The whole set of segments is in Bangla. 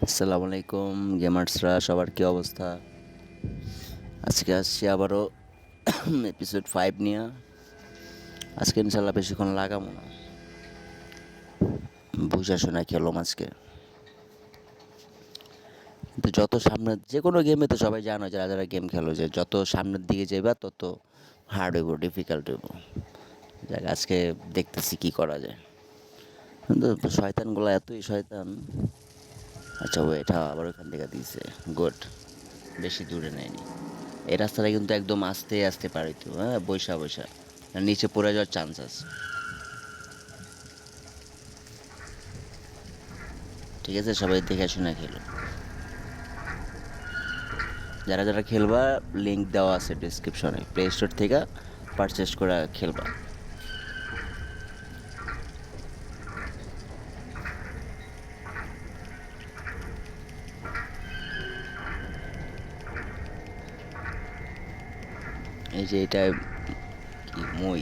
আসসালামু আলাইকুম গেমার্সরা, সবার কী অবস্থা? আজকে আসছি আবারও এপিসোড 5 নিয়ে। আজকে ইনশাল্লাহ বেশিক্ষণ লাগাবো না, বুঝা শোনা খেললাম আজকে। কিন্তু যত সামনে যে কোনো গেমে তো সবাই জানো, যারা যারা গেম খেলো, যে যত সামনের দিকে যাইবা তত হার্ড হইব, ডিফিকাল্ট হইব। যাক, আজকে দেখতেছি কি করা যায়। কিন্তু শয়তানগুলো এতই শয়তান। আচ্ছা, ও এটা আবার ওখান থেকে দিয়েছে। গুড, বেশি দূরে নেয়নি। এই রাস্তাটা কিন্তু একদম আস্তে আস্তে পার হইতে হবে, হ্যাঁ, বৈশা বৈশা, নিচে পড়ে যাওয়ার চান্স আছে। ঠিক আছে, সবাই দেখে শুনে খেলো। যারা যারা খেলবা, লিঙ্ক দেওয়া আছে ডিসক্রিপশনে, প্লে স্টোর থেকে পারচেস করে খেলবা। এই যে এটা কি মই,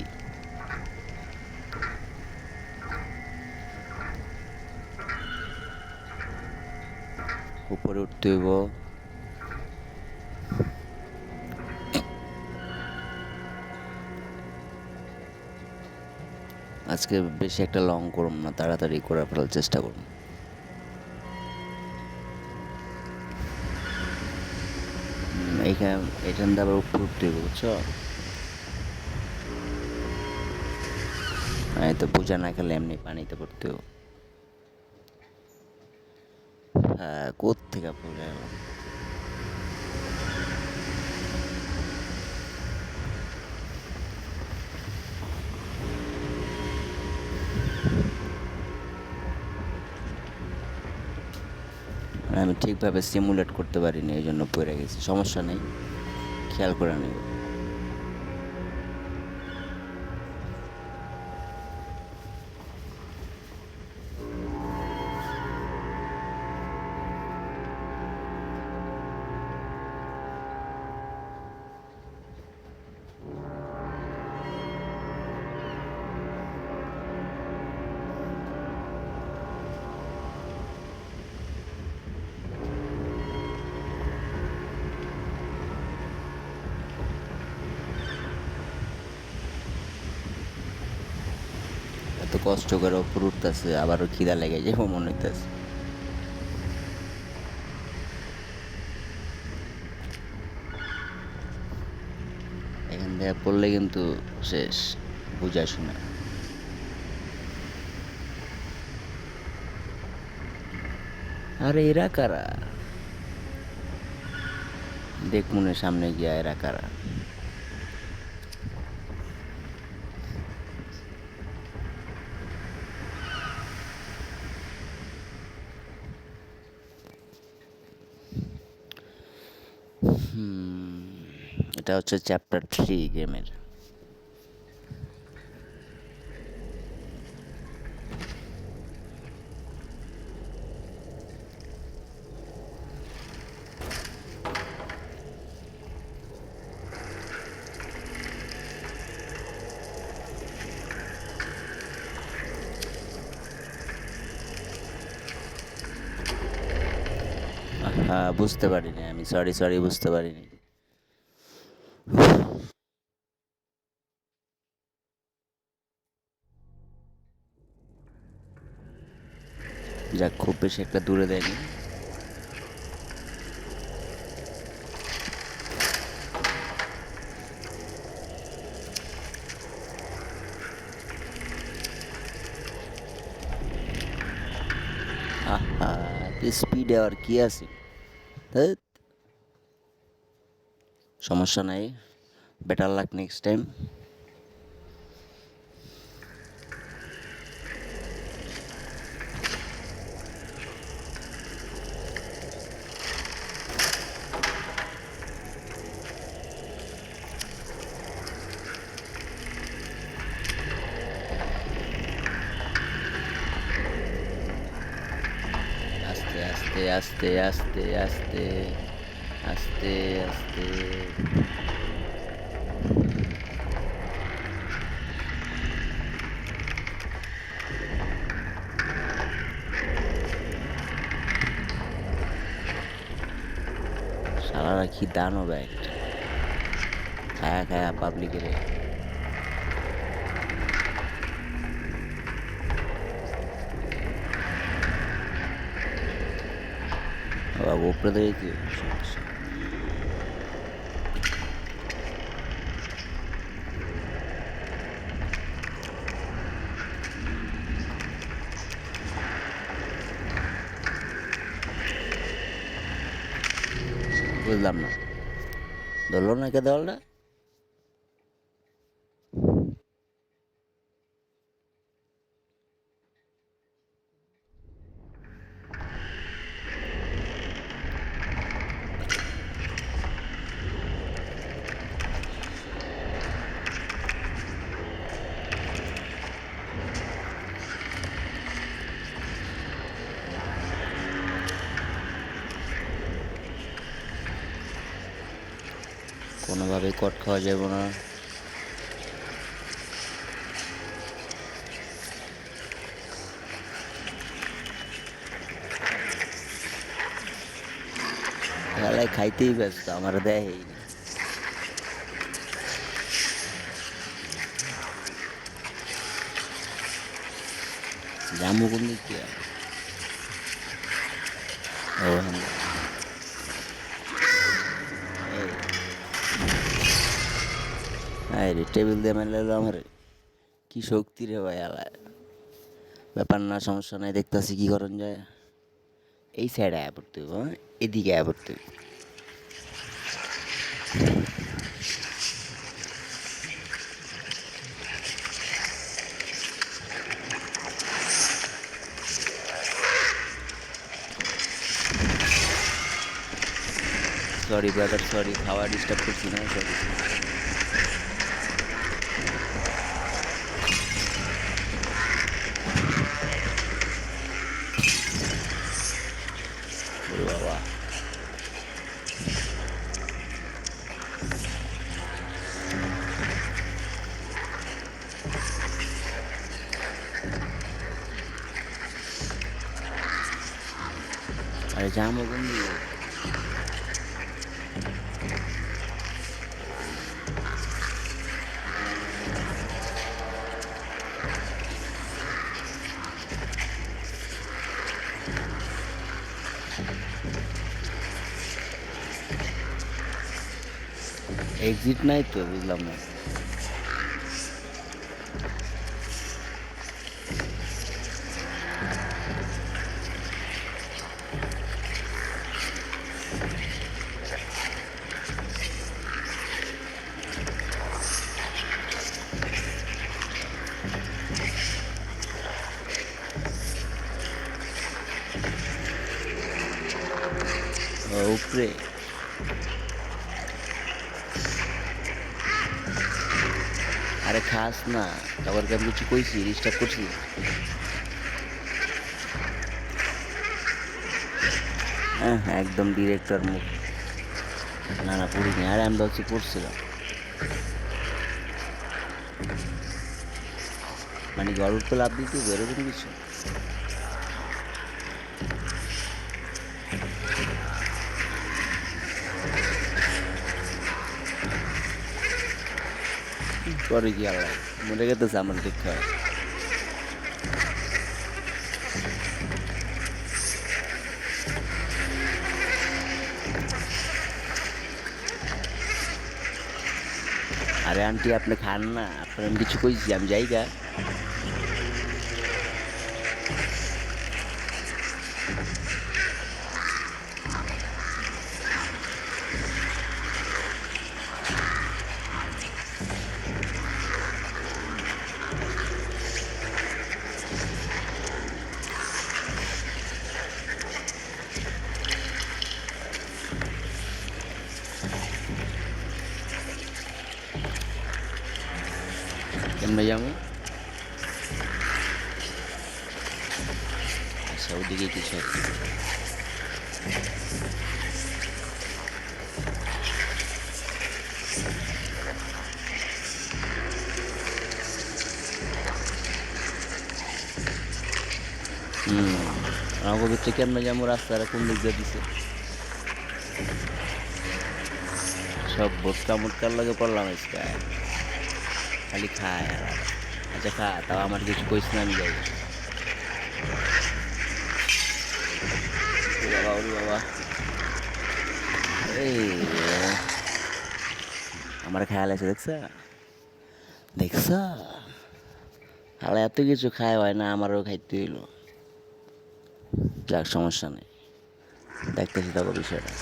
উপরে উঠতে হইব। আজকে বেশি একটা লং করুন না, তাড়াতাড়ি করে ফেলার চেষ্টা করুন। এইখানে এখান দিয়ে আবার উপরে উঠতে হইব, বুঝছো? এই তো বোঝা না খেলে এমনি পানিতে পড়তে হইব। হ্যাঁ, কোত্থেকে পড়ে গেলাম। আমি ঠিকভাবে সিমুলেট করতে পারিনি, এই জন্য পড়ে গেছি। সমস্যা নেই, খেয়াল করে নেব। এত কষ্ট করে উপর উঠতেছে, আবারও খিদা লেগে যাবো মনে হইতেছে। এখান থেকে পড়লে কিন্তু শেষ, বুঝা শোনা। আরে এরা কারা? দেখ মনে সামনে গিয়া এরা কারা। এটা হচ্ছে চ্যাপ্টার 3 গেমের। হ্যাঁ, বুঝতে পারিনি আমি, সরি সরি, বুঝতে পারিনি। যাক, খুব বেশি একটা দূরে দেয়নি। আহা, স্পিডে আর কি আছে। ধ্যাৎ, সমস্যা নাই, বেটার লাক নেক্সট টাইম। আস্তে আস্তে আস্তে আস্তে আস্তে আস্তে আস্তে। শালারা কি দানব একটা, খায়া খায়া পাবলিকের উপরে দিয়ে কি সমস্যা। বুঝলাম না, ধরলো না কে দেওয়ালটা? কোনোভাবেই কট খাওয়া যাবে না। খেলায় খাইতেই ব্যস্ত, আমার দেয়ই না। জামু কোন দিক দিয়ে? ও হ্যাঁ, রে টেবিল দিয়ে মেলে আমার কি শক্তি রে ভাই আলায়। ব্যাপার না, সমস্যা নাই, দেখতেছি কি করেন যায়। এই সাইডে আয়া পড়তে হইব, হ্যাঁ? এদিকে আয়া পড়তে হইব। সরি ব্রাদার, সরি, খাওয়া ডিস্টার্ব করছি না, সরি। বাবা, আরে জামু কোন দিকে? এক্সিট নাই তো, বুঝলাম না। ও, উপরে। আরে খাস না, তারপর আমি কিছু কইছি, ডিস্টার্ব করছি? হ্যাঁ হ্যাঁ, একদম ডিরেক্টর মুখ। না না, পড়িনি, আরে আমি ভাবছি পড়ছিলাম। মানে গরুর তো লাভ দিতে এরকম কিছু? করে কি আল্লাহ, মনে গেতেছে আমার দেখা। আরে আন্টি, আপনি খান না, আপনার আমি কিছু কইছি? আমি যাই গা। কেমনে যাবো? আচ্ছা, ওদিকে কিছু একটা। আমাকে হচ্ছে কেমনে যাবো, রাস্তাটা কোন দিক দিয়ে দিছে? সব বোটকা মোটকার লগে পড়লাম আজকে, খালি খায় আর আচ্ছা খা, তাও আমার কিছু কইস না, আমি যাই। ওরে বাবা, ওরে বাবা, এই আমার খেয়াল আছে, দেখছা দেখছা, হালা এত কিছু খায় হয় না, আমারও খাইতে হইলো। যাক, সমস্যা নেই, দেখতেছি তবে বিষয়টা।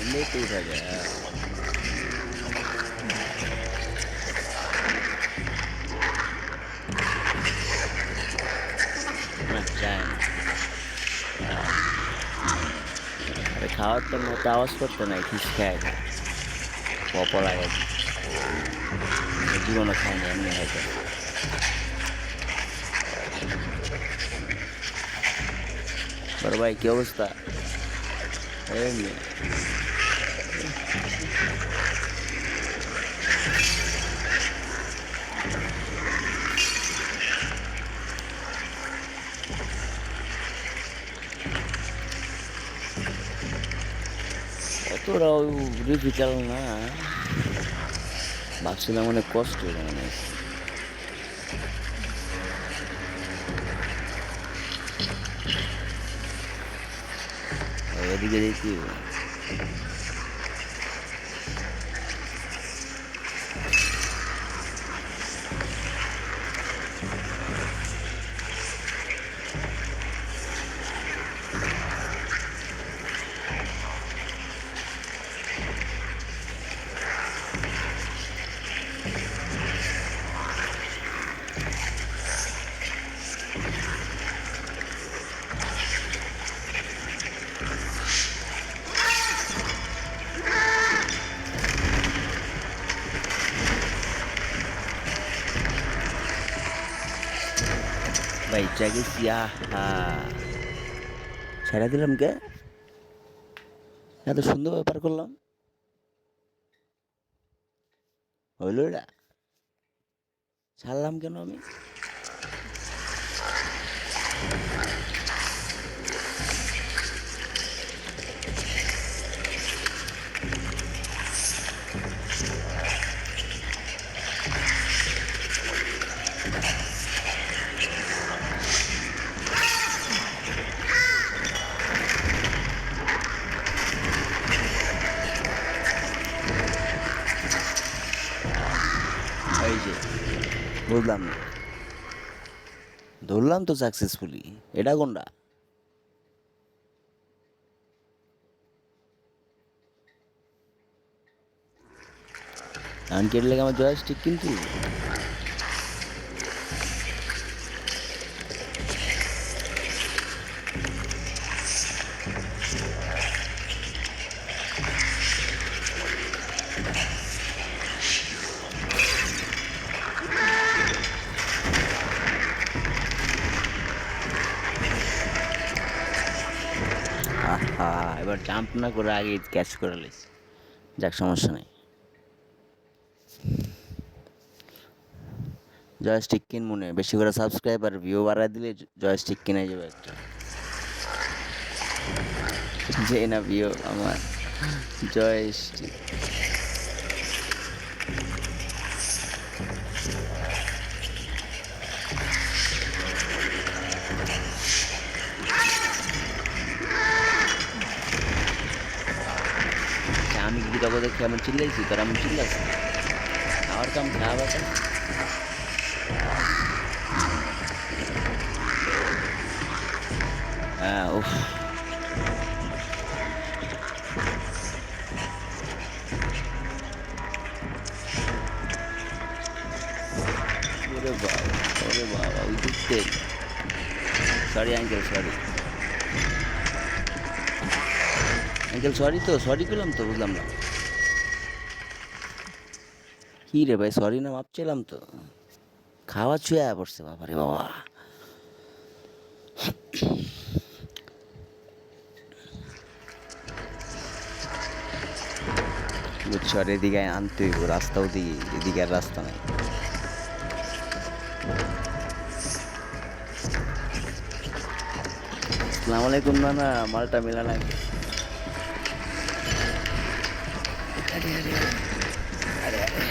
এমনিতেই থাকে, না যায় না। আরে খাওয়ার তো মতো আওয়াজ করতে নাই, খিস খায় পপ লাগে, জীবনও খায়নি, এমনি হয়তো। বড় ভাই কি অবস্থা? এমনি অতটাও ডিফিকাল্ট না, ভাবছিলাম অনেক কষ্ট মানে। এদিকে দেখি, ভাই চাইছি, আহা ছেড়ে দিলাম কে, এত সুন্দর ব্যাপার করলাম, হইল এটা, ছাড়লাম কেন আমি? এই যে বুঝলাম না, ধরলাম তো সাকসেসফুলি, এটা কোনটা? আমি কেটে লেগে আমার জয়স্টিক কিন্তু, আহা এবার জাম্প না করে আগে ক্যাচ করে লিস। যাক, সমস্যা নেই, জয়স্টিক কিন মনে বেশি করে সাবস্ক্রাইব আর ভিউ বাড়ায় দিলে জয়স্টিক কিনে যাবে একটা, যে না ভিউ আমার জয়স্টিক। আমি কি তখন দেখি আমি চিল্লাইছি, তোর আমি চিল্লাছি, আমার কাম খারাপ আছে। হ্যাঁ উফ, ওরে বাবা, ওরে বাবা, ওই দিকতে, sorry uncle, sorry uncle, sorry তো, সরি করলাম তো, বুঝলাম না কি রে ভাই, সরি না মাপ চাইলাম তো, খাওয়া ছুঁয়ে পড়ছে, বাবা রে বাবা। বুঝছো, আর এদিকে আনতে হইব, রাস্তা ওদিকে, এদিকে আর রাস্তা নাই। আসসালামু আলাইকুম নানা, মালটা মেলা লাগে। আরে আরে আরে আরে,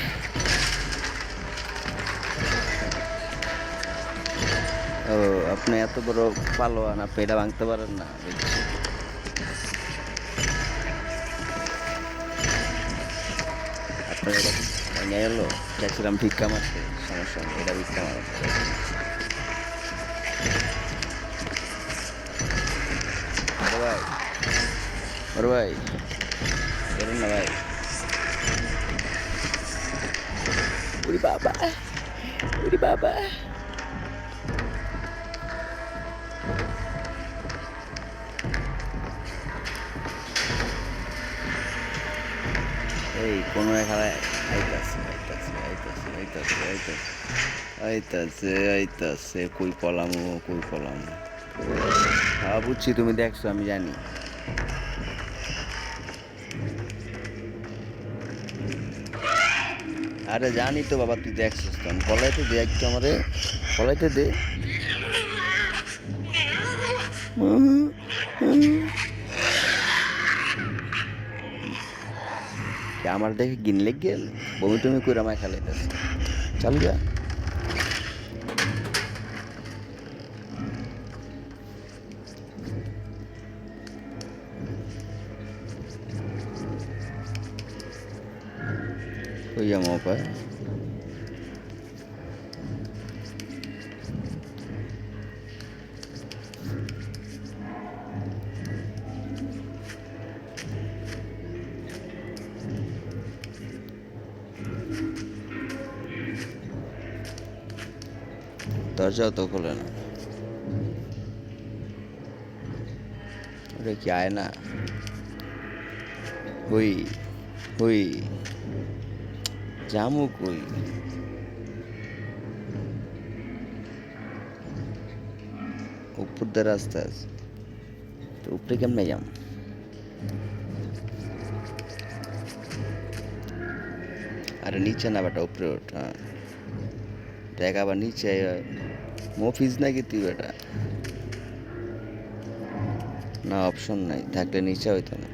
ও আপনি এত বড় পালোয়ান, আপনি এটা ভাঙতে পারেন না দেখছি। আপনার এটা ভেঙে গেল, চাইছিলাম ভিক্ষা মারতে, সমস্যা নেই, এটা ভিক্ষা মারা। বড় ভাই, বড় ভাই, বেরোন না ভাই। উরি বাবা, উরি বাবা। এই কোনো এখানে আইতাছে আইতাছে আইতাছে আইতাছে আইতাছে আইতাছে আইতাছে, কই পলামু কই পলামু। হ্যাঁ বুঝছি, তুমি দেখছো আমি জানি। আরে জানি তো বাবা, তুই দেখছিস তো, আমি পলাইতে দে একটু আমারে, পলাইতে দে। কি আমার দেখে গিনলে গেল, বমি টমি করে আমায় খেলাইতেছে। চল যা। কই যাবো পায়। দরজাও তো খোলে না। ওরে কি আয় না। হুই হুই, জামু কই। উপর দিয়ে রাস্তা আছে, তো উপরে কেমনে যাম। আরে নিচে না বেটা, উপরে ওঠ। হ্যাঁ দেখ আবার নিচে মফিজ নাকি তুই বেটা। না অপশন নাই, থাকলে নিচে হইতো না।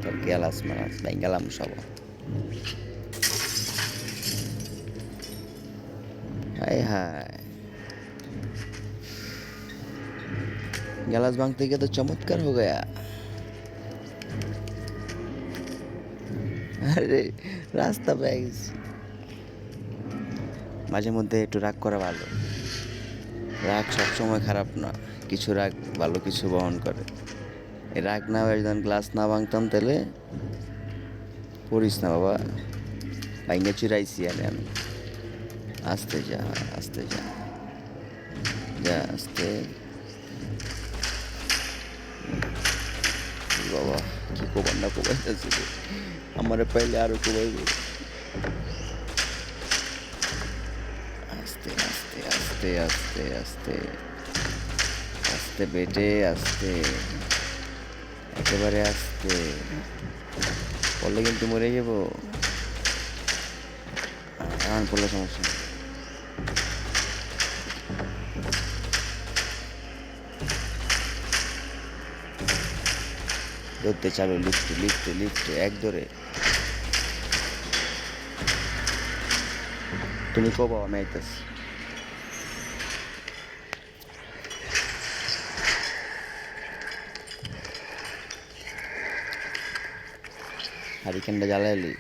তোর গেলাস মারাস তাই গেলাম সব। হায় হায়, গেলাস ভাঙতে গিয়ে তো চমৎকার হো গয়া। আরে রাস্তা পেয়ে গেছি। মাঝে মধ্যে একটু রাগ করা ভালো, রাগ সবসময় খারাপ না, কিছু রাগ ভালো কিছু বহন করে। এই রাগ না হয়ে যখন গ্লাস না ভাঙতাম তাহলে পড়িস না বাবা, ভাইঙ্গা চিরাইছি আমি। আস্তে যা, আস্তে যা, যা আস্তে। বাবা কি কোবান না কোবাইতেছে, আমারে পাইলে আরো কোবাইব। আস্তে আস্তে আস্তে আস্তে আস্তে আস্তে বেটে আস্তে, একেবারে আস্তে, পড়লে কিন্তু মরে যাব। আর পড়লে সমস্যা নেই। ধরতে চালু, লিফটে লিফটে লিফটে এক ধরে। তুমি কো বাবা, আমি আইতাছি। হারিকেনটা জ্বালাইলি।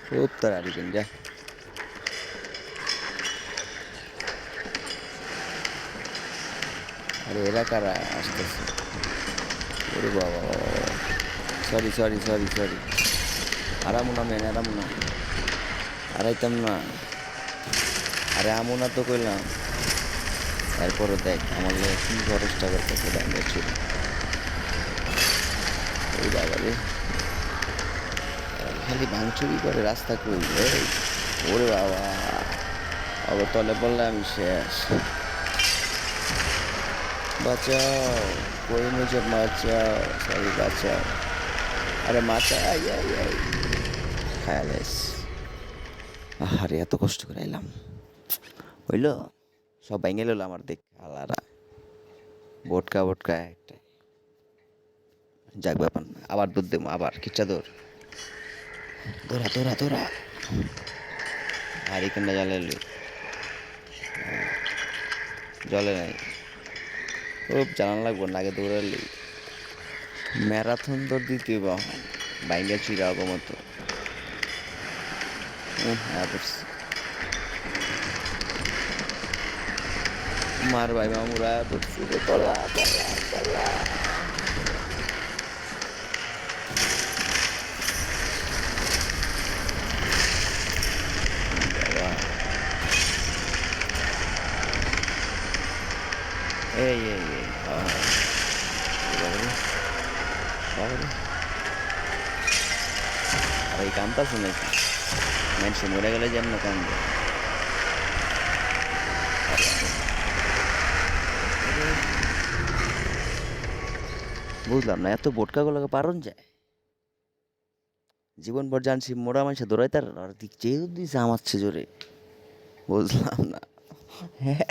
খুব তার হারিকেন যা। আরে এরা কারা আসতেছে। ওরে বাবা, সরি সরি সরি সরি, আরামু না মেন, আরামু না, আড়াইতাম না। আরে আমু না তো কইলাম। এরপরও দেখ আমার লোক কি খরচটা করতেছে ব্যাংকের চুরি। ওই বাবা রে, খালি ভাঙচুরি করে রাস্তা কই। ওরে বাবা, আবার তলে পড়লে আমি শেষ। বাঁচাও, কই মুঝে বাঁচাও, সরি বাঁচাও। আরে মাচা, আই আই আই, খায়ালেস। আরে এত কষ্ট করে এলাম, হইলো? সব ভেঙে গেল আমার, দেখ আলারা বোটকা বোটকা একটা। যাক ব্যাপার না, আবার দুধ দেবো, আবার কিচ্ছা দৌড়, দৌড়া দৌড়া দৌড়া। আর এখানটা জ্বালালি, জলে নাই, খুব জানান লাগবো না, আগে দৌড়ালি। ম্যারাথন দৌড় দিতে বা বাইঙ্গা চিরা মতো। মার ভাই মামুরা ধরছি রে, তলা তলা তলা। বাবা, এই এই এই, বাবারে, আর এই কান্তাছে নাকি? মানুষ মরে গেলে যেমন কান্দে। বুঝলাম না, এত বোটকাগুলোকে পারন যায়? জীবনভর জানছি মোড়া মানুষে দৌড়াই, তার আর দিক যেহেতু দিছে আমার জোরে, বুঝলাম না। হ্যাঁ,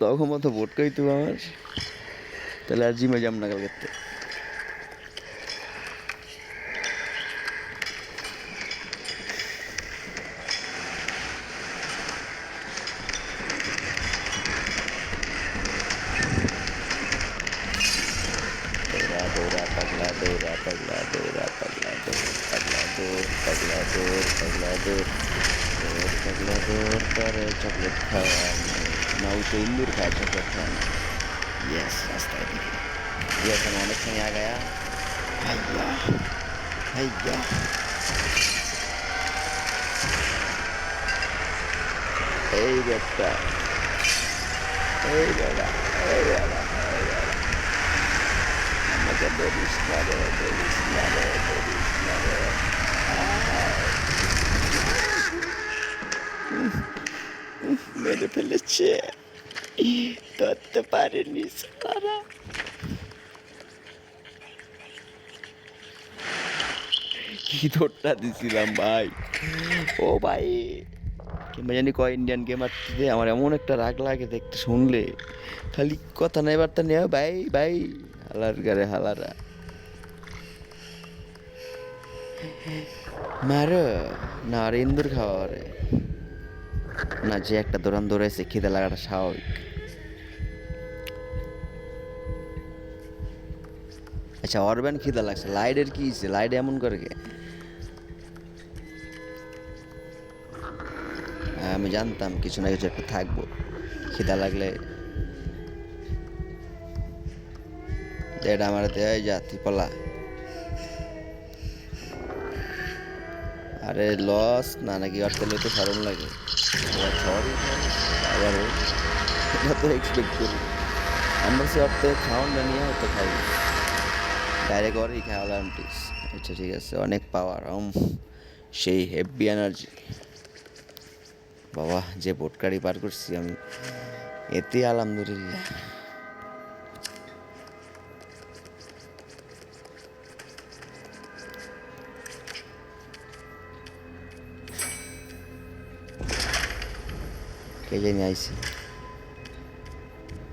তখন মতো বোটকাই তো আমার, তাহলে আর জিমে যাম না কালকে। दौड़ा दौड़ा पगला, दौड़ा पगला, दौड़ा पगला, दौड़ पगला, दौड़ पगला, दौड़ पगला, दौड़ दौड़ पगला, दौड़ करे चॉकलेट खावा ना, उसे इंदूर खाए चॉकलेट खाना। यस, रास्ता है देखिए, ये हम अनेक समय आ गया। हैया हैया, এই বেটা, এই বেটা, এই বেটা, আমাকে ধরিস না রে, ধরিস না রে, ধরিস না রে। মেরে ফেলেছে, ধরতে পারেনি সারা। কি দৌড়টা দিছিলাম ভাই, ও ভাই। কিংবা জানি কয় ইন্ডিয়ান গেমার থেকে আমার এমন একটা রাগ লাগে দেখতে, শুনলে খালি কথা নাই বার্তা নেই, ভাই ভাই, হালার গারে হালারা মারো না, আর ইন্দুর খাওয়া রে না, যে একটা দৌড়ান দৌড়াইছে, খিদে লাগাটা স্বাভাবিক। আচ্ছা, অরব্যান খিদা লাগছে, লাইডের কি হয়েছে? লাইড এমন করে কে? আমি জানতাম কিছু না কিছু একটা থাকবো, খিদা লাগলে। এটা আমার দেয় জাতি পলা। আরে লস না, নাকি অর্থ লইতে সরম লাগে? সরি আবার এটা তো এক্সপেক্ট করি আমরা, সে অর্থে খাওয়ান নিয়ে হয়তো খাই, ডাইরেক্ট ওরই খাওয়ালাম টিস। আচ্ছা ঠিক আছে, অনেক পাওয়ার, সেই হেভি এনার্জি। বাবা, যে বোটকারি পার করছি আমি, এতে আলহামদুলিল্লাহ। কে জানি আইসি,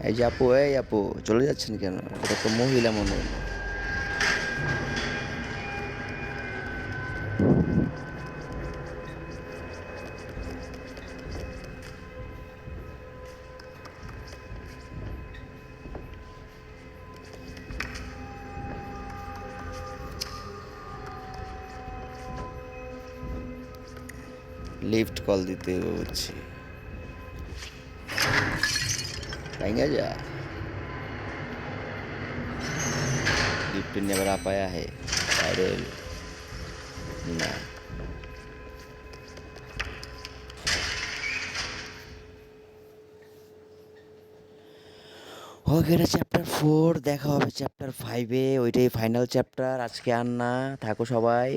এই যে আপু, এই আপু চলে যাচ্ছেন কেন? এটা তো মহিলা মনে হয়। লিফট কল দিতে হচ্ছে, ভাইঙ্গা যা। लिफ्ट नेवर आ पाया है वायरल ना। ওকে, এটা চ্যাপ্টার 4, দেখা হবে চ্যাপ্টার 5-এ, ওইটাই ফাইনাল চ্যাপ্টার। আজকে আর না, থাকো সবাই।